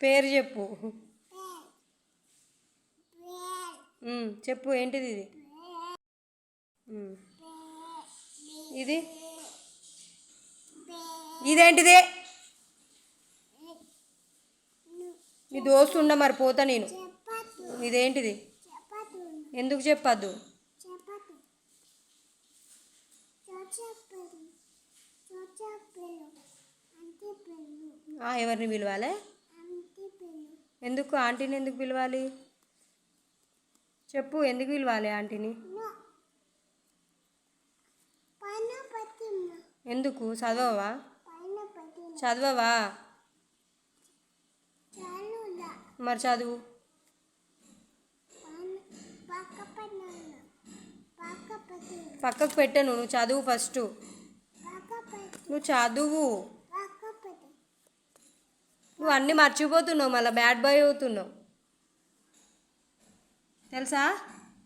పేరు చెప్పు. చెప్పు ఏంటిది ఇది? ఇది ఇదేంటిది? నీ దోస్తు ఉండ మరి పోతా నేను. ఇదేంటిది? ఎందుకు చెప్పద్దు? ఎవరిని పిలవాలి? ఎందుకు ఆంటీని ఎందుకు పిలవాలి? చెప్పు ఎందుకు పిలవాలి ఆంటీని? ఎందుకు? చదవవా? చదవవా? మరి చదువు. పక్కకు పెట్టను, నువ్వు చదువు ఫస్ట్. నువ్వు చదువు. నువ్వు అన్నీ మర్చిపోతున్నావు, మళ్ళీ బ్యాడ్ బాయ్ అవుతున్నావు తెలుసా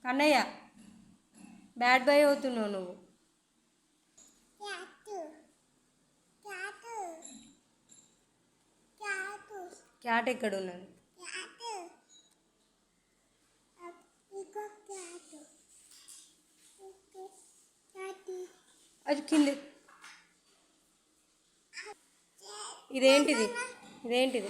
కన్నయ్య? బ్యాడ్ బాయ్ అవుతున్నావు నువ్వు. క్యాట్ ఎక్కడ ఉన్నది? అది కింది. ఇదేంటిది? ఇదేంటిది?